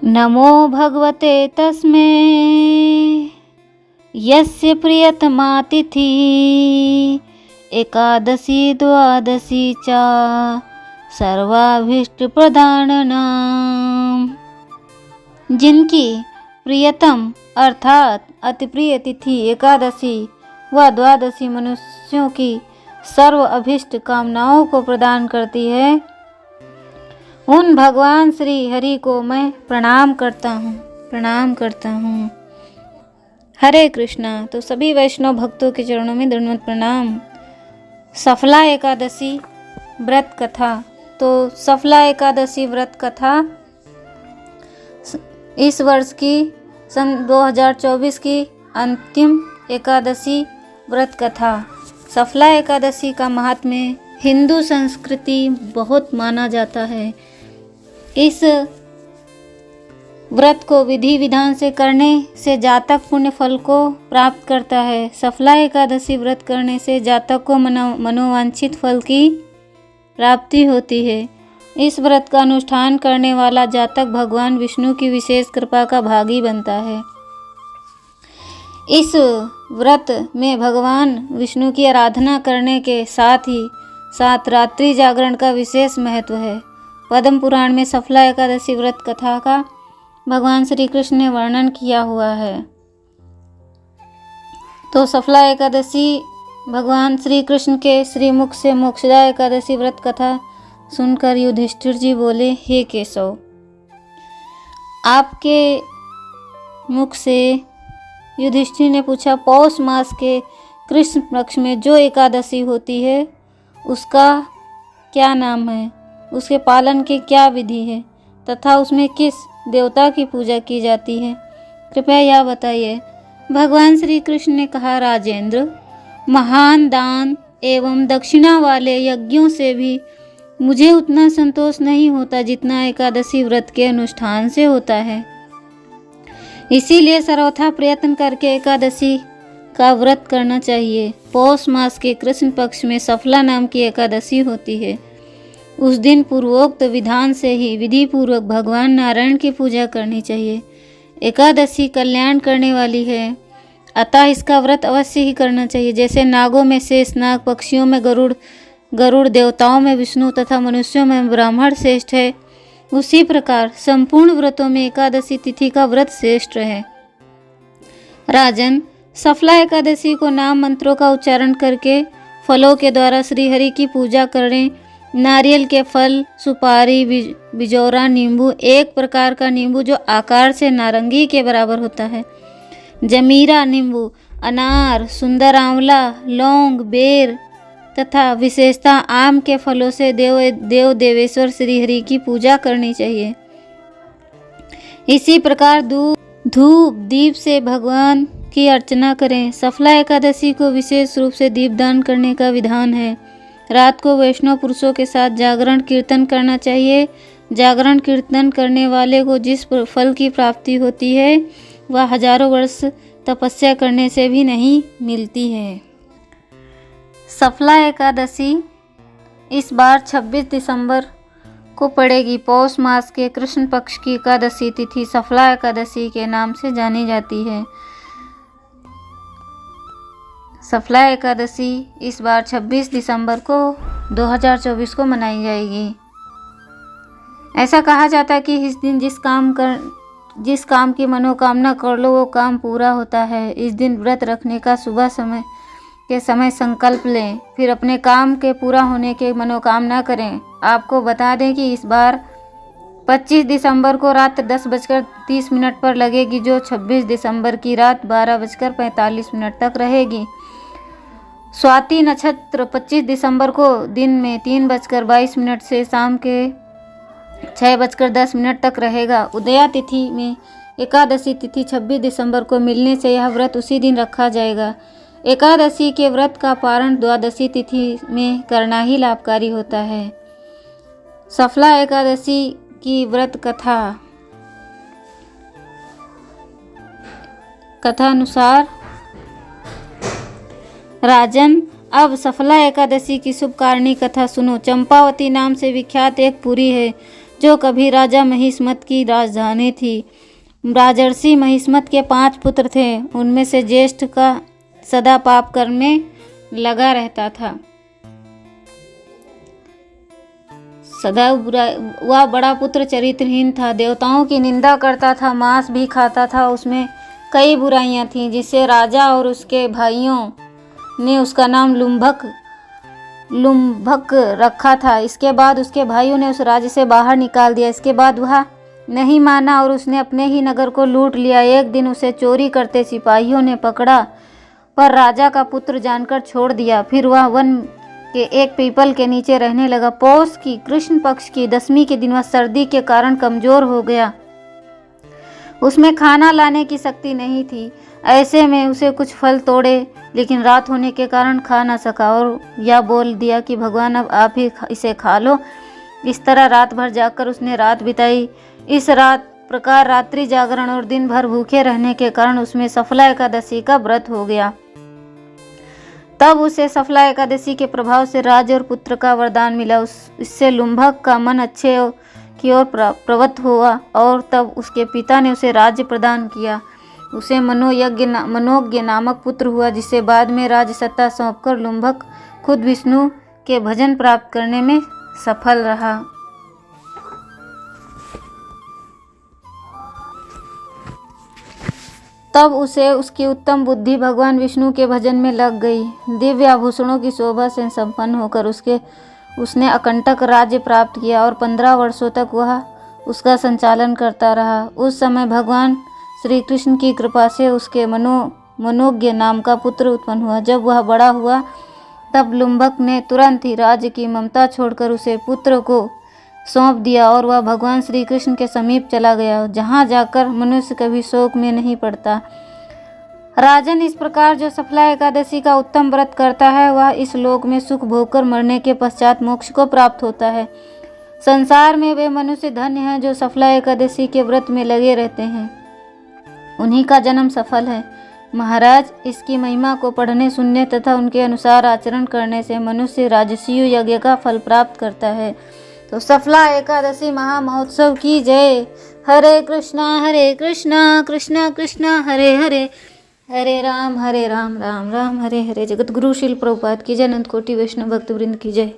नमो भगवते तस्मै यस्य प्रियतमातिथि एकादशी द्वादशी च सर्वाभीष्टप्रदाननाम्। जिनकी प्रियतम अर्थात अति प्रिय तिथि एकादशी व द्वादशी मनुष्यों की सर्व अभीष्ट कामनाओं को प्रदान करती है, उन भगवान श्री हरि को मैं प्रणाम करता हूँ। हरे कृष्णा। तो सभी वैष्णव भक्तों के चरणों में दंडवत प्रणाम। सफला एकादशी व्रत कथा। तो सफला एकादशी व्रत कथा इस वर्ष की सन 2024 की अंतिम एकादशी व्रत कथा। सफला एकादशी का महात्म्य हिंदू संस्कृति बहुत माना जाता है। इस व्रत को विधि विधान से करने से जातक पुण्य फल को प्राप्त करता है। सफला एकादशी व्रत करने से जातक को मनोवांछित फल की प्राप्ति होती है। इस व्रत का अनुष्ठान करने वाला जातक भगवान विष्णु की विशेष कृपा का भागी बनता है। इस व्रत में भगवान विष्णु की आराधना करने के साथ ही साथ रात्रि जागरण का विशेष महत्व है। पद्म पुराण में सफला एकादशी व्रत कथा का भगवान श्री कृष्ण ने वर्णन किया हुआ है। तो सफला एकादशी भगवान श्री कृष्ण के श्रीमुख से मोक्षदा एकादशी व्रत कथा सुनकर युधिष्ठिर जी बोले, हे केशव, आपके मुख से युधिष्ठिर ने पूछा, पौष मास के कृष्ण पक्ष में जो एकादशी होती है उसका क्या नाम है, उसके पालन की क्या विधि है तथा उसमें किस देवता की पूजा की जाती है, कृपया यह बताइए। भगवान श्री कृष्ण ने कहा, राजेंद्र, महान दान एवं दक्षिणा वाले यज्ञों से भी मुझे उतना संतोष नहीं होता जितना एकादशी व्रत के अनुष्ठान से होता है। इसीलिए सर्वथा प्रयत्न करके एकादशी का व्रत करना चाहिए। पौष मास के कृष्ण पक्ष में सफला नाम की एकादशी होती है। उस दिन पूर्वोक्त विधान से ही विधि पूर्वक भगवान नारायण की पूजा करनी चाहिए। एकादशी कल्याण करने वाली है, अतः इसका व्रत अवश्य ही करना चाहिए। जैसे नागों में शेषनाग, पक्षियों में गरुड़, देवताओं में विष्णु तथा मनुष्यों में ब्राह्मण श्रेष्ठ है, उसी प्रकार संपूर्ण व्रतों में एकादशी तिथि का व्रत श्रेष्ठ है। राजन, सफला एकादशी को नाम मंत्रों का उच्चारण करके फलों के द्वारा श्री हरि की पूजा करें। नारियल के फल, सुपारी, बिजौरा, नींबू, एक प्रकार का नींबू जो आकार से नारंगी के बराबर होता है, जमीरा नींबू, अनार, सुंदर आंवला, लौंग, बेर तथा विशेषता आम के फलों से देवेश्वर श्री हरि की पूजा करनी चाहिए। इसी प्रकार धूप दीप से भगवान की अर्चना करें। सफला एकादशी को विशेष रूप से दीपदान करने का विधान है। रात को वैष्णव पुरुषों के साथ जागरण कीर्तन करना चाहिए। जागरण कीर्तन करने वाले को जिस फल की प्राप्ति होती है वह हजारों वर्ष तपस्या करने से भी नहीं मिलती है। सफला एकादशी इस बार 26 दिसंबर को पड़ेगी। पौष मास के कृष्ण पक्ष की एकादशी तिथि सफला एकादशी के नाम से जानी जाती है। सफला एकादशी इस बार 26 दिसंबर को 2024 को मनाई जाएगी। ऐसा कहा जाता है कि इस दिन जिस काम की मनोकामना कर लो वो काम पूरा होता है। इस दिन व्रत रखने का सुबह के समय संकल्प लें, फिर अपने काम के पूरा होने की मनोकामना करें। आपको बता दें कि इस बार 25 दिसंबर को रात 10:30 पर लगेगी, जो 26 दिसंबर की रात 12:45 तक रहेगी। स्वाति नक्षत्र 25 दिसंबर को दिन में 3:22 से शाम के 6:10 तक रहेगा। उदया तिथि में एकादशी तिथि 26 दिसंबर को मिलने से यह व्रत उसी दिन रखा जाएगा। एकादशी के व्रत का पारण द्वादशी तिथि में करना ही लाभकारी होता है। सफला एकादशी की व्रत कथा अनुसार, राजन, अब सफला एकादशी की शुभकारिणी कथा सुनो। चंपावती नाम से विख्यात एक पुरी है। जो कभी राजा महिष्मत की राजधानी थी। राजर्षि महिष्मत के 5 पुत्र थे। उनमें से ज्येष्ठ का सदा पाप कर्म में लगा रहता था। सदा वह बड़ा पुत्र चरित्रहीन था, देवताओं की निंदा करता था, मांस भी खाता था। उसमें कई बुराइयां थीं, जिससे राजा और उसके भाइयों ने उसका नाम लुम्भक रखा था। इसके बाद उसके भाइयों ने उस राज्य से बाहर निकाल दिया। इसके बाद वह नहीं माना और उसने अपने ही नगर को लूट लिया। एक दिन उसे चोरी करते सिपाहियों ने पकड़ा, पर राजा का पुत्र जानकर छोड़ दिया। फिर वह वन के एक पीपल के नीचे रहने लगा। पौष की कृष्ण पक्ष की 10वीं के दिन वह सर्दी के कारण कमजोर हो गया। उसमें खाना लाने की शक्ति नहीं थी। ऐसे में उसे कुछ फल तोड़े, लेकिन रात होने के कारण खा न सका और यह बोल दिया कि भगवान अब आप ही इसे खा लो। इस तरह रात भर जाकर उसने रात बिताई। इस प्रकार रात्रि जागरण और दिन भर भूखे रहने के कारण उसमें सफला एकादशी का व्रत हो गया। तब उसे सफला एकादशी के प्रभाव से राज्य और पुत्र का वरदान मिला। इससे लुम्भक का मन अच्छे की ओर प्रवृत्त हुआ और तब उसके पिता ने उसे राज्य प्रदान किया। उसे मनोज्ञ नामक पुत्र हुआ, जिसे बाद में राज्य सत्ता सौंपकर लुम्भक खुद विष्णु के भजन प्राप्त करने में सफल रहा। तब उसे उसकी उत्तम बुद्धि भगवान विष्णु के भजन में लग गई। दिव्य आभूषणों की शोभा से संपन्न होकर उसने अकंटक राज्य प्राप्त किया और 15 वर्षों तक वह उसका संचालन करता रहा। उस समय भगवान श्री कृष्ण की कृपा से उसके मनोज्ञ नाम का पुत्र उत्पन्न हुआ। जब वह बड़ा हुआ तब लुम्भक ने तुरंत ही राज्य की ममता छोड़कर उसे पुत्र को सौंप दिया और वह भगवान श्री कृष्ण के समीप चला गया, जहाँ जाकर मनुष्य कभी शोक में नहीं पड़ता। राजन, इस प्रकार जो सफला एकादशी का उत्तम व्रत करता है, वह इस लोक में सुख भोगकर मरने के पश्चात मोक्ष को प्राप्त होता है। संसार में वे मनुष्य धन्य हैं जो सफला एकादशी के व्रत में लगे रहते हैं, उन्हीं का जन्म सफल है। महाराज, इसकी महिमा को पढ़ने, सुनने तथा उनके अनुसार आचरण करने से मनुष्य राजसूय यज्ञ का फल प्राप्त करता है। तो सफला एकादशी महामहोत्सव की जय। हरे कृष्णा कृष्णा कृष्णा हरे हरे, हरे राम राम राम हरे हरे। जगत गुरु श्रील प्रभुपाद की जय। अनंत कोटि वैष्णव भक्त वृंद की जय।